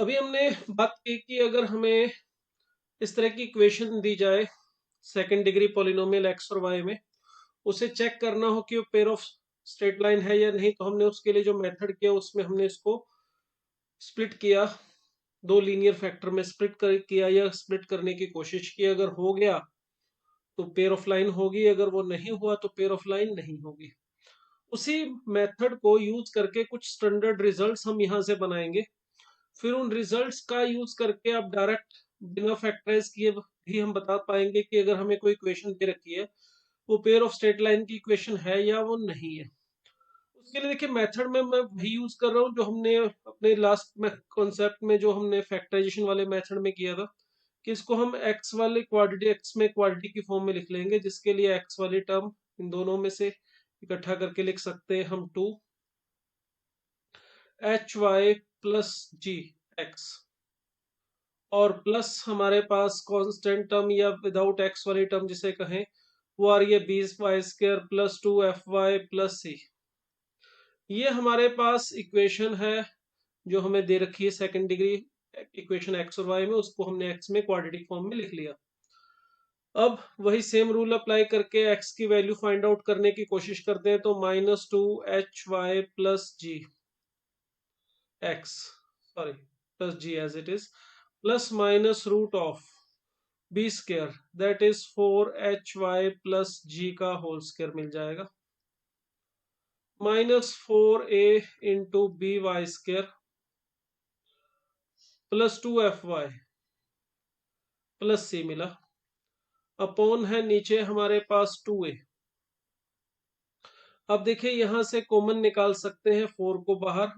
अभी हमने बात की कि अगर हमें इस तरह की इक्वेशन दी जाए सेकंड डिग्री पॉलिनोमियल एक्स और वाई में, उसे चेक करना हो कि वो पेयर ऑफ स्ट्रेट लाइन है या नहीं, तो हमने उसके लिए जो मेथड किया उसमें हमने इसको स्प्लिट किया, दो लीनियर फैक्टर में किया या स्प्लिट करने की कोशिश की। अगर हो गया तो पेयर ऑफ लाइन होगी, अगर वो नहीं हुआ तो पेयर ऑफ लाइन नहीं होगी। उसी मेथड को यूज करके कुछ स्टैंडर्ड रिजल्ट्स हम यहाँ से बनाएंगे। फिर उन रिजल्ट्स का यूज करके आप डायरेक्ट बिना फैक्टराइज किए भी हम बता पाएंगे कि अगर हमें कोई इक्वेशन दे रखी है वो पेयर ऑफ स्ट्रेट लाइन की इक्वेशन है या वो नहीं है। उसके लिए देखिए मेथड में मैं वही यूज कर रहा हूँ जो हमने अपने लास्ट में कॉन्सेप्ट में जो हमने फैक्टराइजेशन वाले मेथड में किया था, कि इसको हम एक्स वाले क्वाड्रेटिक एक्स में क्वाड्रेटिक की फॉर्म में लिख लेंगे, जिसके लिए एक्स वाली टर्म इन दोनों में से इकट्ठा करके लिख सकते हैं हम 2hy प्लस जी एक्स, और प्लस हमारे पास कांस्टेंट टर्म या विदाउट एक्स वाली टर्म जिसे कहें वो आ रही है 20y² प्लस 2fy प्लस सी। ये हमारे पास इक्वेशन है जो हमें दे रखी है सेकंड डिग्री इक्वेशन एक्स और वाई में, उसको हमने एक्स में क्वाड्रेटिक फॉर्म में लिख लिया। अब वही सेम रूल अप्लाई करके एक्स की वैल्यू फाइंड आउट करने की कोशिश करते हैं, तो -2hy plus g x, sorry plus g as it is, plus minus root of b square, that is 4hy plus g का होल स्क्र मिल जाएगा, -4a into b y square plus 2fy plus c मिला, upon है नीचे हमारे पास 2a। अब देखिए यहां से कॉमन निकाल सकते हैं 4 को बाहर,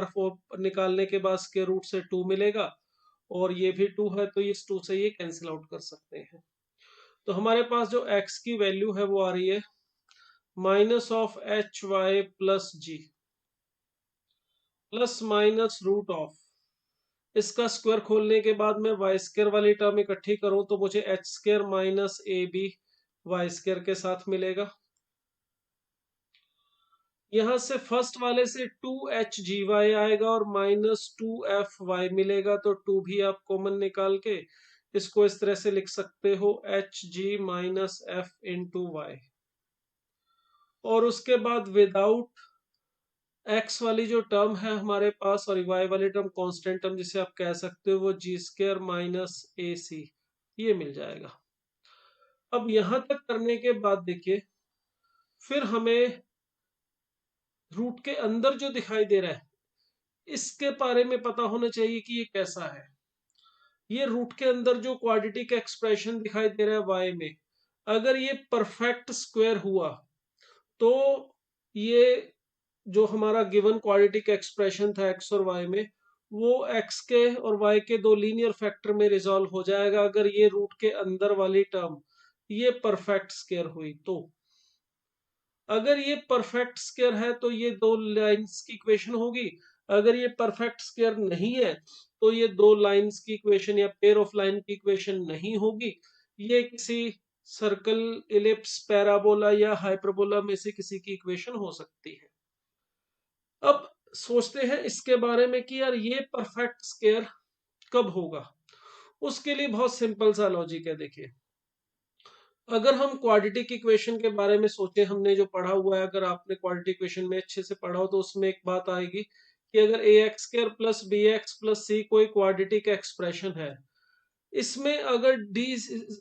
4 निकालने के बाद स्क्वायर रूट से 2 मिलेगा, और ये भी 2 है तो इस 2 से ये कैंसिल आउट कर सकते हैं। तो हमारे पास जो x की वैल्यू है वो आ रही है -hy plus g plus minus root of, इसका स्क्वायर खोलने के बाद मैं वाई स्क्वायर वाली टर्म इकट्ठी करूं तो मुझे h square minus a b y square के साथ मिलेगा। यहां से फर्स्ट वाले से 2h(gy) आएगा और -2f(y) मिलेगा, तो 2 भी आप कॉमन निकाल के इसको इस तरह से लिख सकते हो hg minus f into y. और उसके बाद विदाउट x वाली जो टर्म है हमारे पास, और y वाली टर्म कांस्टेंट टर्म जिसे आप कह सकते हो, वो g² माइनस ए सी, ये मिल जाएगा। अब यहां तक करने के बाद देखिए फिर हमें रूट के अंदर जो दिखाई दे रहा है इसके बारे में पता होना चाहिए कि ये कैसा है। ये रूट के अंदर जो क्वाड्रेटिक एक्सप्रेशन दिखाई दे रहा है वाई में, अगर ये परफेक्ट स्क्वायर हुआ तो ये जो हमारा गिवन क्वाड्रेटिक एक्सप्रेशन था एक्स और वाई में, वो एक्स के और वाई के दो लीनियर फैक्टर में रिजॉल्व हो जाएगा, अगर ये रूट के अंदर वाली टर्म ये परफेक्ट स्क्वायर हुई तो। अगर ये परफेक्ट स्क्वायर है तो ये दो लाइंस की इक्वेशन होगी, अगर ये परफेक्ट स्क्वायर नहीं है तो ये दो लाइंस की इक्वेशन या पेयर ऑफ लाइन की इक्वेशन नहीं होगी, ये किसी सर्कल, इलिप्स, पैराबोला या हाइपरबोला में से किसी की इक्वेशन हो सकती है। अब सोचते हैं इसके बारे में कि यार ये परफेक्ट स्क्वायर कब होगा। उसके लिए बहुत सिंपल सा लॉजिक है। देखिए अगर हम क्वाड्रेटिक इक्वेशन के बारे में सोचें, हमने जो पढ़ा हुआ है, अगर आपने क्वाड्रेटिक इक्वेशन में अच्छे से पढ़ा हो तो उसमें एक बात आएगी कि अगर a x square plus b x plus c कोई क्वाड्रेटिक एक्सप्रेशन है, इसमें अगर डी,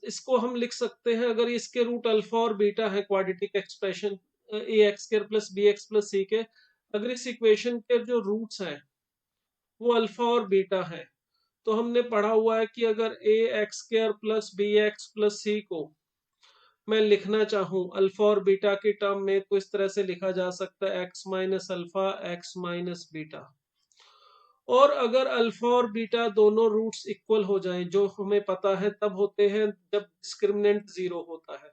इसको हम लिख सकते हैं, अगर इसके रूट अल्फा और बीटा है quadratic expression a x square plus b x plus c के, अगर इस इक्वेशन के जो रूट्स हैं वो अल्फा और बीटा है, तो हमने पढ़ा हुआ है कि अगर a x square plus b x plus c को मैं लिखना चाहूं अल्फा और बीटा की टर्म में, तो इस तरह से लिखा जा सकता है x minus alpha x minus beta. और अगर अल्फा और बीटा दोनों रूट्स इक्वल हो जाएं, जो हमें पता है तब होते हैं जब डिस्क्रिमिनेंट जीरो होता है।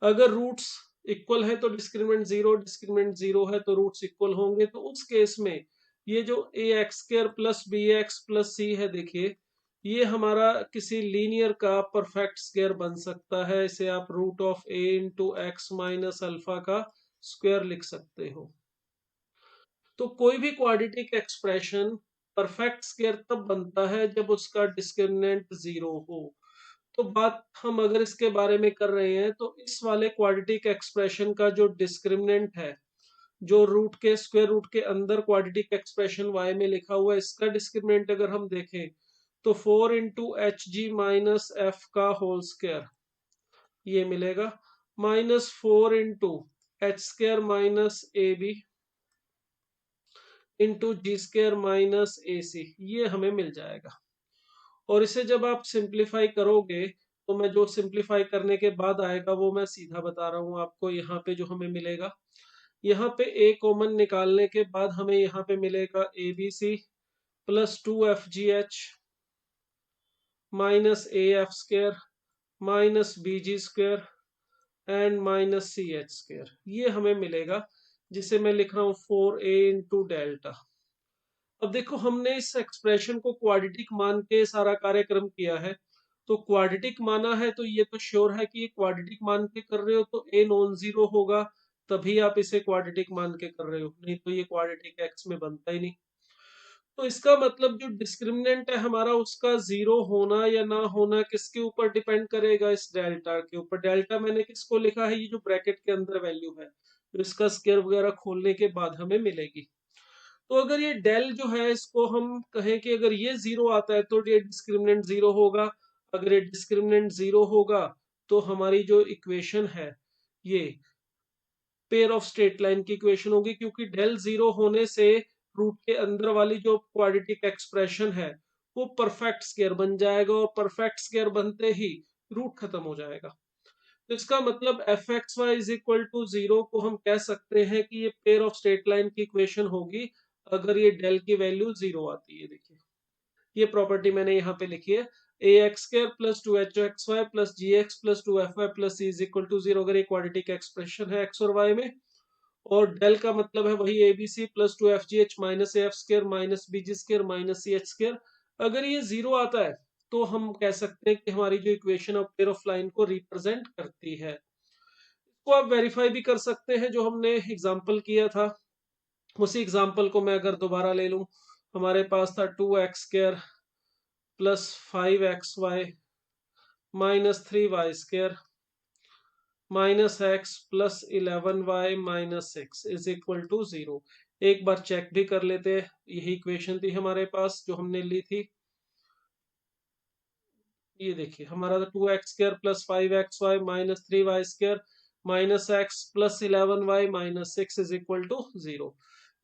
अगर रूट्स इक्वल है तो डिस्क्रिमिनेंट जीरो, डिस्क्रिमिनेंट जीरो है तो रूट्स इक्वल होंगे, तो उस केस में ये जो a x square plus b x plus c है, देखिए ये हमारा किसी लीनियर का परफेक्ट स्क्वायर बन सकता है। इसे आप root of a into x minus alpha का स्क्वायर लिख सकते हो। तो कोई भी क्वाड्रेटिक एक्सप्रेशन परफेक्ट स्क्वायर तब बनता है जब उसका डिस्क्रिमिनेंट 0 हो। तो बात हम अगर इसके बारे में कर रहे हैं तो इस वाले क्वाड्रेटिक एक्सप्रेशन का जो डिस्क्रिमिनेंट है, जो रूट के स्क्वायर रूट के अंदर क्वाड्रेटिक एक्सप्रेशन y में लिखा हुआ है, इसका डिस्क्रिमिनेंट अगर हम देखें तो 4 into h g minus f का होल स्क्वायर ये मिलेगा, -4 into h square minus a b into g square minus a c, ये हमें मिल जाएगा। और इसे जब आप सिंप्लीफाई करोगे तो मैं जो सिंप्लीफाई करने के बाद आएगा वो मैं सीधा बता रहा हूँ आपको। यहाँ पे जो हमें मिलेगा, यहाँ पे ए कॉमन निकालने के बाद हमें यहाँ पे मिलेगा a b c plus 2 FGH minus a f square minus b g square and minus c h square, ये हमें मिलेगा, जिसे मैं लिख रहा हूँ 4a इंटू डेल्टा। अब देखो हमने इस एक्सप्रेशन को क्वाड्रेटिक मान के सारा कार्यक्रम किया है, तो क्वाड्रेटिक माना है तो ये तो श्योर है कि ये क्वाड्रेटिक मान के कर रहे हो तो a नॉन जीरो होगा, तभी आप इसे क्वाड्रेटिक मान के कर रहे हो, नहीं तो ये क्वाड्रेटिक एक्स में बनता ही नहीं। तो इसका मतलब जो डिस्क्रिमिनेंट है हमारा, उसका जीरो होना या ना होना किसके ऊपर डिपेंड करेगा, इस डेल्टा के ऊपर। डेल्टा मैंने किसको लिखा है, ये जो ब्रैकेट के अंदर वैल्यू है, तो इसका स्क्वायर वगैरह खोलने के बाद हमें मिलेगी। तो अगर ये डेल जो है इसको हम कहें कि अगर ये जीरो आता है तो ये डिस्क्रिमिनेंट जीरो होगा, अगर ये डिस्क्रिमिनेंट जीरो होगा तो हमारी जो इक्वेशन है ये पेयर ऑफ स्ट्रेट लाइन की इक्वेशन होगी, क्योंकि डेल जीरो होने से रूट के अंदर वाली जो क्वाड्रेटिक एक्सप्रेशन है वो परफेक्ट स्क्वायर बन जाएगा, और परफेक्ट स्क्वायर बनते ही रूट खत्म हो जाएगा। तो इसका मतलब f x y is equal to zero को हम कह सकते हैं कि ये पेयर ऑफ स्ट्रेट लाइन की इक्वेशन होगी अगर ये डेल की वैल्यू जीरो आती है। देखिए ये प्रॉपर्टी मैंने यहाँ पे लिखी है, a x square plus 2 HXY plus g x plus 2FY plus c is equal to zero, अगर ये क्वाड्रेटिक एक्सप्रेशन है एक्स और वाई में। और डेल का मतलब है वही a b c plus 2 FGH minus f square minus b g square minus c h square. अगर ये जीरो आता है तो हम कह सकते हैं कि हमारी जो equation of pair of line को रिप्रेजेंट करती है। इसको आप वेरीफाई भी कर सकते हैं, जो हमने एग्जाम्पल किया था उसी एग्जाम्पल को मैं अगर दोबारा ले लूं, हमारे पास था 2x² plus 5xy minus 3y² minus x plus 11y minus 6 is equal to zero. एक बार चेक भी कर लेते हैं, यही इक्वेशन थी हमारे पास जो हमने ली थी। ये देखिए हमारा 2x² plus 5xy minus 3y² minus x plus 11y minus 6 is equal to zero,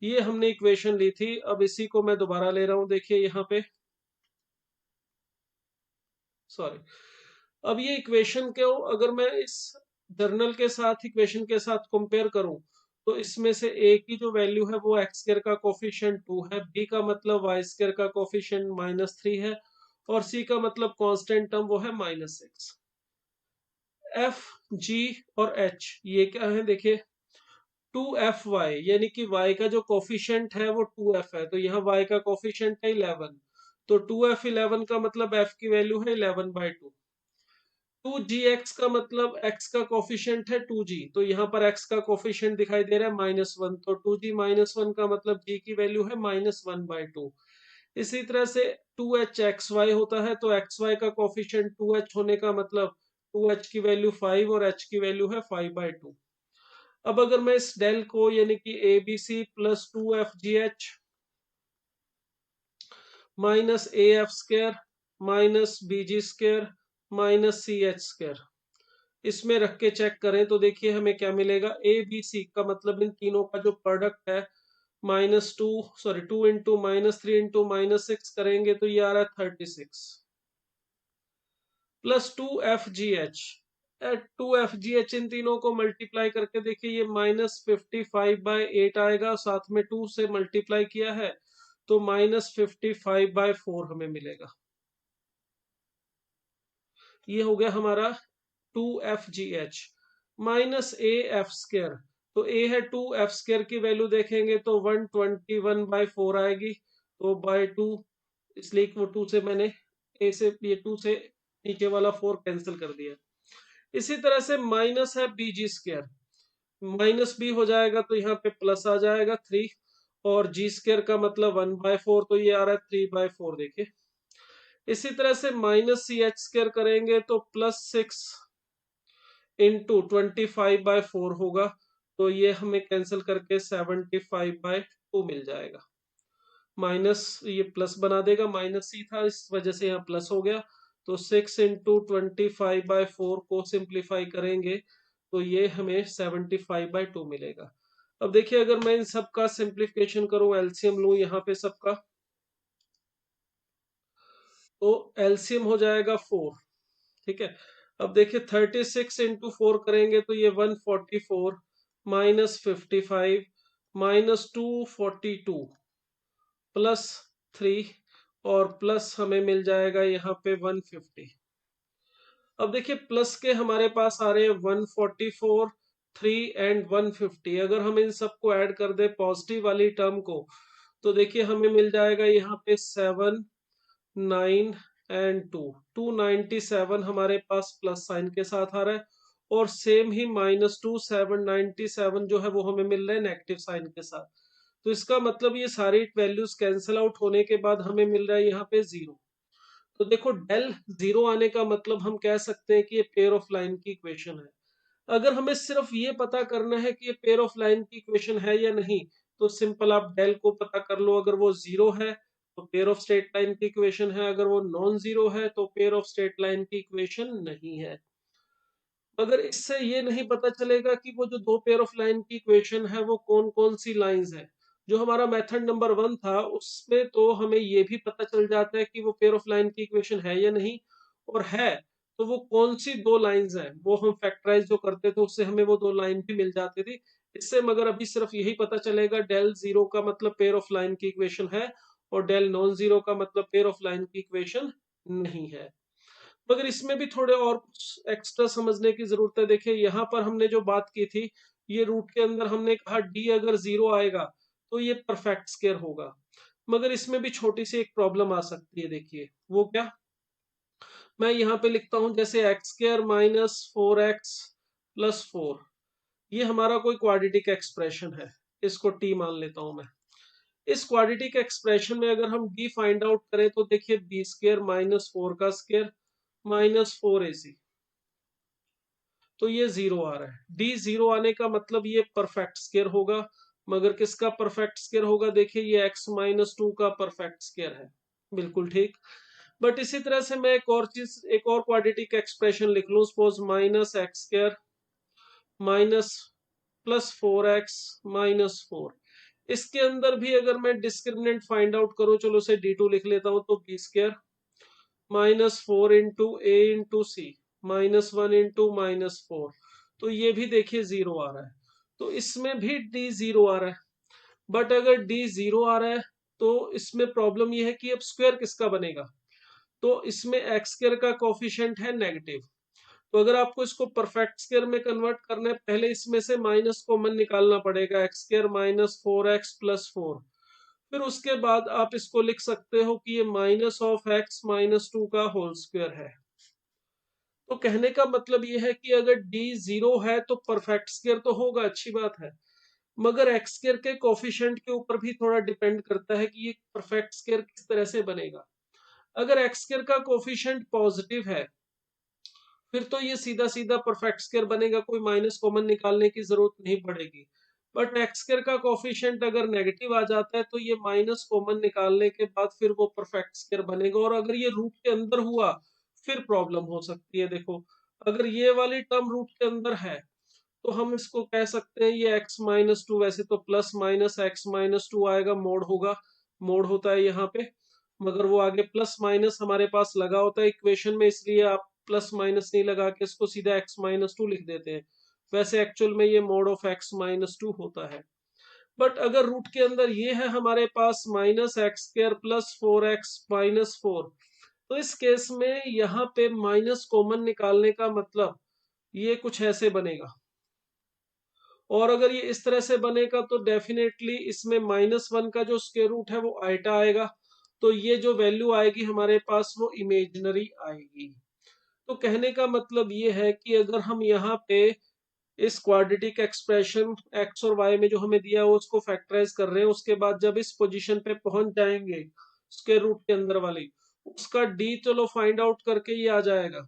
ये हमने इक्वेशन ली थी। अब इसी को मैं दोबारा ले रहा हूं, देखिए यहाँ पे, सॉरी, अब ये इक्वेशन को अगर मैं इस जर्नल के साथ इक्वेशन के साथ कंपेयर करूं तो इसमें से a की जो वैल्यू है वो x² का कोफिशिएंट 2 है, b का मतलब y² का कोफिशिएंट -3 है, और c का मतलब कांस्टेंट टर्म वो है -6। f g और h ये क्या है, देखिए 2FY यानी कि y का जो कोफिशिएंट है वो 2f है, तो यहाँ y का कोफिशिएंट है 11, तो 2f11 का मतलब f की वैल्यू है 11/2। 2gx का मतलब x का कोफिशिएंट है 2g, तो यहाँ पर x का कोफिशिएंट दिखाई दे रहा है -1, तो 2g-1 का मतलब g की वैल्यू है -1/2। इसी तरह से 2hxy होता है, तो xy का कोफिशिएंट 2h होने का मतलब 2h की वैल्यू 5 और h की वैल्यू है 5/2। अब अगर मैं इस डेल को यानी कि a b c plus 2FGH minus a f square minus b g square minus c h square इसमें रख के चेक करें तो देखिए हमें क्या मिलेगा, ए बी सी का मतलब इन तीनों का जो प्रोडक्ट है टू इंटू -3 इंटू -6 करेंगे तो ये आ रहा है 36 प्लस 2FGH। 2FGH इन तीनों को मल्टीप्लाई करके देखिए ये -55/8 आएगा, साथ में 2 से मल्टीप्लाई किया है तो -55/4 हमें मिलेगा। ये हो गया हमारा 2FGH minus a f square, तो ए है 2f² की वैल्यू देखेंगे तो 121/4 आएगी, तो बाय 2, इसलिए वो 2 से मैंने ए से ये 2 से नीचे वाला 4 कैंसिल कर दिया। इसी तरह से माइनस है bg², माइनस बी हो जाएगा तो यहाँ पे प्लस आ जाएगा 3, और जी स्क्वायर का मतलब 1/4, तो ये आ रहा है 3/4। देखिए इसी तरह से माइनस सी एच स्क्वायर करेंगे तो +6 इंटू 25/4 होगा, तो ये हमें कैंसिल करके 75/2 मिल जाएगा। माइनस ये प्लस बना देगा, माइनस सी था इस वजह से यहाँ प्लस हो गया। तो 6 इंटू 25/4 को सिंप्लीफाई करेंगे तो ये हमें 75/2 मिलेगा। अब देखिए अगर मैं इन सब का सिंप्लीफिकेशन करूं, एलसीएम लूं यहाँ पे सबका, तो एलसीएम हो जाएगा 4। ठीक है, अब देखिए 36 इंटू 4 करेंगे तो ये 144 -55 -242 +3 और प्लस हमें मिल जाएगा यहाँ पे 150। अब देखिए प्लस के हमारे पास आ रहे हैं 144, 3 एंड 150। अगर हम इन सबको ऐड कर दे पॉजिटिव वाली टर्म को, तो देखिए हमें मिल जाएगा यहाँ पे 7, 9 एंड 2, 297 हमारे पास प्लस साइन के साथ आ रहा है। और सेम ही -2 797 जो है वो हमें मिल रहा है नेगेटिव साइन के साथ। तो इसका मतलब ये सारी वैल्यूज कैंसिल आउट होने के बाद हमें मिल रहा है यहाँ पे 0। तो देखो डेल 0 आने का मतलब हम कह सकते हैं कि ये पेयर ऑफ लाइन की इक्वेशन है। अगर हमें सिर्फ ये पता करना है कि ये पेयर ऑफ लाइन की इक्वेशन है या नहीं, तो सिंपल आप डेल को पता कर लो। अगर वो 0 है तो पेयर ऑफ स्ट्रेट लाइन की इक्वेशन है, अगर वो नॉन जीरो है तो पेयर ऑफ स्ट्रेट लाइन की इक्वेशन नहीं है। मगर इससे ये नहीं पता चलेगा कि वो जो दो पेयर ऑफ लाइन की इक्वेशन है वो कौन कौन सी लाइंस है। जो हमारा मेथड नंबर 1 था उसमें तो हमें ये भी पता चल जाता है कि वो पेयर ऑफ लाइन की इक्वेशन है या नहीं, और है तो वो कौन सी दो लाइंस हैं, वो हम फैक्टराइज जो करते थे उससे हमें वो दो लाइन भी मिल जाती थी। इससे मगर अभी सिर्फ यही पता चलेगा डेल 0 का मतलब पेयर ऑफ लाइन की इक्वेशन है, और डेल नॉन जीरो का मतलब पेयर ऑफ लाइन की इक्वेशन नहीं है। मगर इसमें भी थोड़े और कुछ एक्स्ट्रा समझने की जरूरत है। देखिए यहाँ पर हमने जो बात की थी, ये रूट के अंदर हमने कहा डी अगर 0 आएगा तो ये परफेक्ट स्क्वायर होगा। मगर इसमें भी छोटी सी एक प्रॉब्लम आ सकती है। देखिए वो क्या, मैं यहाँ पे लिखता हूँ जैसे x² -4x + 4, ये हमारा कोई क्वाड्रेटिक एक्सप्रेशन है, इसको t मान लेता हूं मैं। इस क्वाड्रेटिक एक्सप्रेशन में अगर हम d फाइंड आउट करें तो देखिए b² -4 का स्क्वायर -4ac, तो ये 0 आ रहा है। डी 0 आने का मतलब ये परफेक्ट स्क्वायर होगा। मगर किसका परफेक्ट स्क्वायर होगा, देखिए ये x-2 का परफेक्ट स्क्वायर है। बिल्कुल ठीक। बट इसी तरह से मैं एक और चीज, एक और क्वाड्रेटिक एक्सप्रेशन लिख लूं, सपोज -x² माइनस +4x-4। इसके अंदर भी अगर मैं डिस्क्रिमिनेंट फाइंड आउट करूं, चलो उसे d2 लिख लेता हूं, तो b² -4 into a into c -1 into -4, तो ये भी देखिए 0 आ रहा है। तो इसमें भी d 0 आ रहा है। बट अगर d 0 आ रहा है तो इसमें प्रॉब्लम ये है कि अब स्क्वायर किसका बनेगा। तो इसमें x² का कोफिशिएंट है नेगेटिव। तो अगर आपको इसको परफेक्ट स्क्वायर में कन्वर्ट करना है, पहले इसमें से माइनस कॉमन निकालना पड़ेगा, x² -4x + 4। फिर उसके बाद आप इसको लिख सकते हो कि ये -(x -2) का होल स्क्वायर है। तो कहने का मतलब ये है कि अगर d 0 है तो परफेक्ट स्क्वायर तो होगा, अच्छी बात है। मगर x स्क्वायर के कोफिशिएंट के ऊपर भी थोड़ा डिपेंड करता है कि ये परफेक्ट स्क्वायर किस तरह से बनेगा। अगर x स्क्वायर का कोफिशिएंट पॉजिटिव है फिर तो ये सीधा सीधा परफेक्ट स्क्वायर बनेगा, कोई माइनस कॉमन निकालने की जरूरत नहीं पड़ेगी। बट एक्स स्क्वायर का कोफिशिएंट अगर नेगेटिव आ जाता है तो ये माइनस कॉमन निकालने के बाद फिर वो परफेक्ट स्क्वायर बनेगा, और अगर ये रूट के अंदर हुआ फिर प्रॉब्लम हो सकती है। देखो अगर ये वाली टर्म रूट के अंदर है तो हम इसको कह सकते हैं ये x-2, वैसे तो +(x-2) आएगा, मोड होगा, मोड होता है यहाँ पे। मगर वो आगे प्लस माइनस हमारे पास लगा होता है इक्वेशन में, इसलिए आप प्लस माइनस नहीं लगा के इसको सीधा x-2 लिख देते हैं। वैसे एक्चुअल में ये मोड ऑफ x-2 होता है। बट अगर रूट के अंदर ये है हमारे पास -x² + 4x-4, तो इस केस में यहाँ पे माइनस कॉमन निकालने का मतलब ये कुछ ऐसे बनेगा। और अगर ये इस तरह से बनेगा तो डेफिनेटली इसमें -1 का जो स्क्वायर रूट है वो आइटा आएगा, तो ये जो वैल्यू आएगी हमारे पास वो इमेजिनरी आएगी। तो कहने का मतलब ये है कि अगर हम यहाँ पे इस क्वाड्रेटिक एक्सप्रेशन एक्स और वाई में जो हमें दिया है उसको फैक्टराइज कर रहे हैं। उसके बाद जब इस पोजीशन पे पहुंच जाएंगे उसके रूट के अंदर वाली, उसका डी चलो फाइंड आउट करके ये आ जाएगा।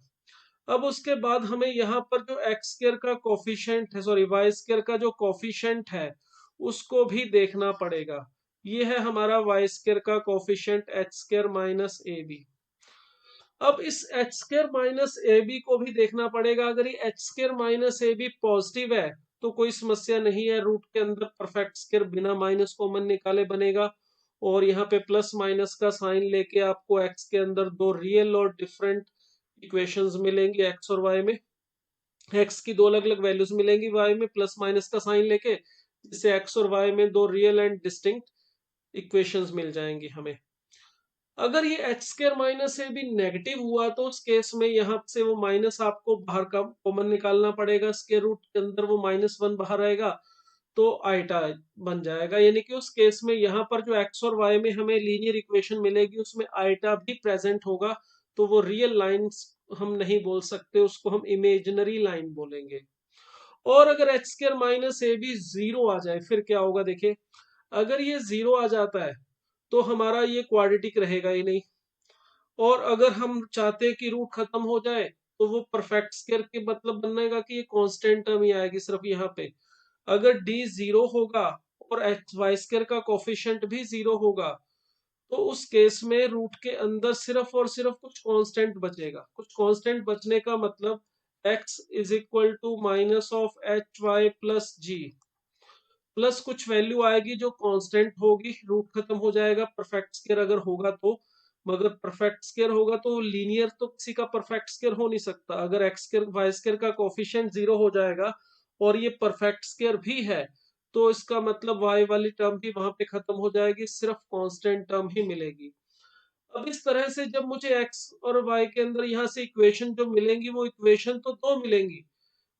अब उसके बाद हमें यहाँ पर जो एक्स स्क्वायर का कोफिशिएंट है, सॉरी वाई स्क्वायर का जो कोफिशिएंट है उसको भी देखना पड़ेगा। ये है हमारा वाई स्क्वायर का coefficient h square minus a b. अब इस h square minus a b को भी देखना पड़ेगा। अगर ये h square minus a b positive है तो कोई समस्या नहीं है, रूट के अंदर परफेक्ट स्क्वायर बिना माइनस कॉमन निकाले बनेगा। और यहाँ पे प्लस माइनस का साइन लेके आपको एक्स के अंदर दो रियल और डिफरेंट इक्वेशंस मिलेंगी एक्स और वाई में। एक्स की दो अलग अलग वैल्यूज मिलेंगी वाई में प्लस माइनस का साइन लेके, जिससे एक्स और वाई में दो रियल एंड डिस्टिंक्ट इक्वेशंस मिल जाएंगी हमें। अगर ये एच स्क्वायर माइनस ए भी नेगेटिव हुआ तो उस केस में यहाँ से वो माइनस आपको बाहर का कॉमन निकालना पड़ेगा। स्क्वायर रूट के अंदर वो -1 बाहर आएगा तो आइटा बन जाएगा। यानी कि उस केस में यहाँ पर जो एक्स और वाई में हमें लीनियर इक्वेशन मिलेगी उसमें आइटा भी प्रेजेंट होगा, तो वो रियल लाइंस हम नहीं बोल सकते, उसको हम इमेजिनरी लाइन बोलेंगे। और अगर एच स्क्वायर माइनस ए भी 0 आ जाए फिर क्या होगा देखिए। अगर ये 0 आ जाता है तो हमारा ये क्वाड्रेटिक रहेगा ही नहीं। और अगर हम चाहते हैं कि रूट खत्म हो जाए तो वो परफेक्ट स्क्वायर के मतलब बनेगा कि ये कांस्टेंट टर्म ही आएगी सिर्फ यहाँ पे। अगर डी 0 होगा और एक्स वाई स्क्वायर का कोफिशिएंट भी 0 होगा तो उस केस में रूट के अंदर सिर्फ और सिर्फ कुछ कांस्टेंट बचेगा। कुछ कांस्टेंट बचने का मतलब x is equal to minus of h y plus g, plus कुछ वैल्यू आएगी जो कांस्टेंट होगी, रूट खत्म हो जाएगा परफेक्ट स्क्वायर अगर होगा तो। मगर परफेक्ट स्क्वायर होगा तो लीनियर तो किसी का परफेक्ट स्क्वायर हो नहीं सकता। अगर एक्स स्क्वायर वाई स्क्वायर का कोफिशिएंट 0 हो जाएगा और ये परफेक्ट स्क्वायर भी है तो इसका मतलब वाई वाली टर्म भी वहां पे खत्म हो जाएगी, सिर्फ कांस्टेंट टर्म ही मिलेगी। अब इस तरह से जब मुझे एक्स और वाई के अंदर यहाँ से इक्वेशन जो मिलेंगी वो इक्वेशन तो दो मिलेंगी।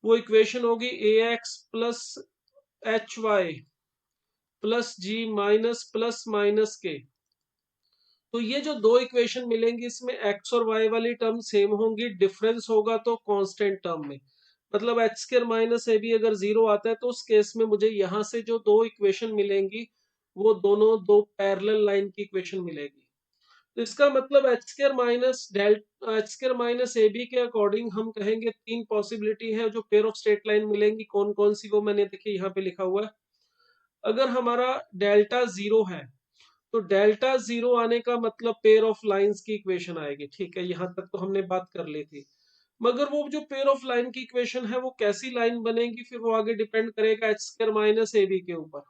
वो इक्वेशन होगी a x plus h y plus g minus plus minus के। तो ये जो दो इक्वेशन मिलेंगी इसमें एक्स और वाई वाली टर्म सेम होंगी, डिफरेंस होगा तो कांस्टेंट टर्म में। मतलब h square minus a b अगर 0 आता है तो उस केस में मुझे यहाँ से जो दो इक्वेशन मिलेंगी वो दोनों दो पैरेलल लाइन की इक्वेशन मिलेगी। तो इसका मतलब h square minus h square minus a b के अकॉर्डिंग हम कहेंगे तीन पॉसिबिलिटी है जो पेयर ऑफ स्ट्रेट लाइन मिलेंगी। कौन कौन सी वो मैंने देखिए यहाँ पे लिखा हुआ है। अगर हमारा डेल्टा 0 है तो डेल्टा 0 आने का मतलब पेयर ऑफ लाइंस की इक्वेशन आएगी। ठीक है, यहां तक तो हमने बात कर ली थी। मगर वो जो पेयर ऑफ लाइन की इक्वेशन है वो कैसी लाइन बनेगी फिर वो आगे डिपेंड करेगा h square minus a b के ऊपर।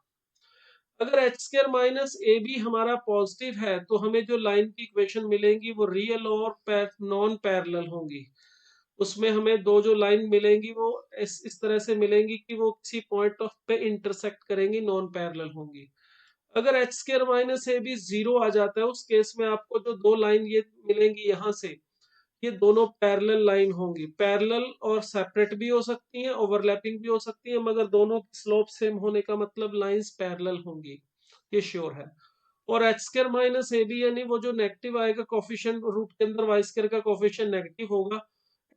अगर h square minus a b हमारा पॉजिटिव है तो हमें जो लाइन की इक्वेशन मिलेंगी वो रियल और नॉन पैरेलल होंगी। उसमें हमें दो जो लाइन मिलेंगी वो इस तरह से मिलेंगी कि वो किसी पॉइंट ऑफ पे इंटरसेक्ट करेंगी, नॉन पैरेलल होंगी। अगर h square minus a b 0 आ जाता है उस केस में आपको जो दो लाइन ये मिलेंगी यहाँ से, ये दोनों पैरेलल लाइन होंगी। पैरेलल और सेपरेट भी हो सकती हैं, ओवरलैपिंग भी हो सकती हैं, मगर दोनों की स्लोप सेम होने का मतलब लाइंस पैरेलल होंगी, ये श्योर है। और h square minus a b यानी वो जो नेगेटिव आएगा कोफिशिएंट रूट के अंदर वाई स्क्वायर का कोफिशिएंट नेगेटिव होगा,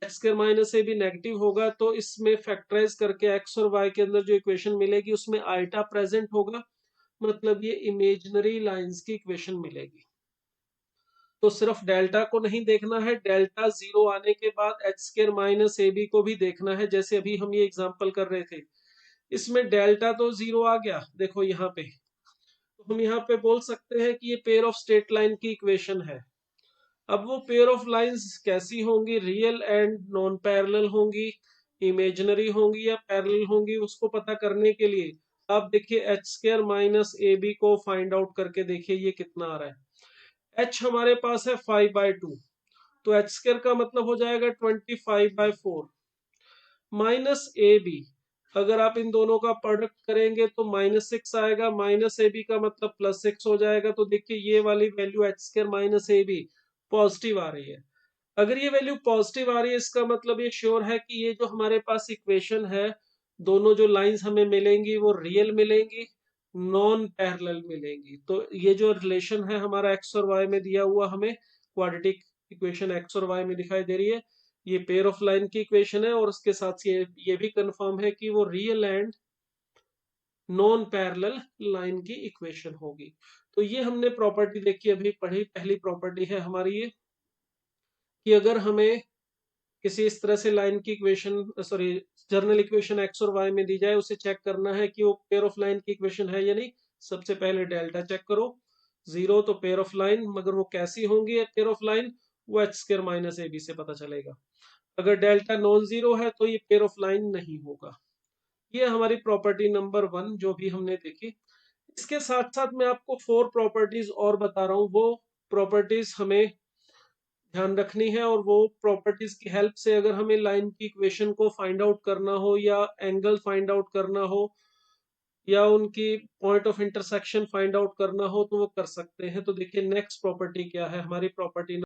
h square minus a b negative होगा तो इसमें फैक्टराइज करके एक्स और वाई के अंदर जो इक्वेशन मिलेगी उसमें आइटा प्रेजेंट होगा, मतलब ये इमेजिनरी लाइंस की इक्वेशन मिलेगी। तो सिर्फ डेल्टा को नहीं देखना है, डेल्टा 0 आने के बाद h square minus a b को भी देखना है। जैसे अभी हम ये एग्जांपल कर रहे थे, इसमें डेल्टा तो 0 आ गया देखो यहाँ पे, तो हम यहाँ पे बोल सकते हैं कि ये पेयर ऑफ स्ट्रेट लाइन की इक्वेशन है। अब वो पेयर ऑफ लाइंस कैसी होंगी, रियल एंड नॉन पैरेलल होंगी, इमेजिनरी होंगी या पैरेलल होंगी, उसको पता करने के लिए आप देखिए h square minus a b को फाइंड आउट करके देखिए ये कितना आ रहा है। h हमारे पास है 5/2, तो एच स्क्वायर का मतलब हो जाएगा 25/4 माइनस ए बी। अगर आप इन दोनों का प्रोडक्ट करेंगे तो -6 आएगा, माइनस ए बी का मतलब +6 हो जाएगा। तो देखिए ये वाली value h square minus a b positive आ रही है। अगर ये वैल्यू पॉजिटिव आ रही है इसका मतलब ये श्योर है कि ये जो हमारे पास इक्वेशन है, दोनों जो लाइंस हमें मिलेंगी वो रियल मिलेंगी, नॉन पैरेलल मिलेंगी। तो ये जो रिलेशन है हमारा एक्स और वाई में दिया हुआ हमें क्वाड्रेटिक इक्वेशन एक्स और वाई में दिखाई दे रही है, ये पेयर ऑफ लाइन की इक्वेशन है, और उसके साथ ये भी कंफर्म है कि वो real and non parallel line की इक्वेशन होगी। तो ये हमने प्रॉपर्टी देखी, अभी पढ़ी, पहली प्रॉपर्टी है हमारी ये, कि अगर हमें किसी इस तरह से लाइन की equation, sorry, general equation x और वाई में दी जाए, उसे चेक करना है कि वो पेयर ऑफ लाइन की इक्वेशन है या नहीं। सबसे पहले डेल्टा चेक करो, जीरो तो पेयर ऑफ लाइन, मगर वो कैसी होंगी पेयर ऑफ लाइन, वो h square minus a b से पता चलेगा। अगर डेल्टा नॉन जीरो है तो ये पेयर ऑफ लाइन नहीं होगा। ये हमारी प्रॉपर्टी नंबर 1 जो भी हमने देखी। इसके साथ साथ मैं आपको 4 प्रॉपर्टीज और बता रहा हूँ, वो प्रॉपर्टीज हमें ध्यान रखनी है, और वो प्रॉपर्टीज की हेल्प से अगर हमें लाइन की इक्वेशन को फाइंड आउट करना हो, या एंगल फाइंड आउट करना हो, या उनकी point of intersection find out करना हो, तो वो कर सकते हैं। तो देखिए नेक्स्ट प्रॉपर्टी क्या है हमारी, प्रॉपर्टी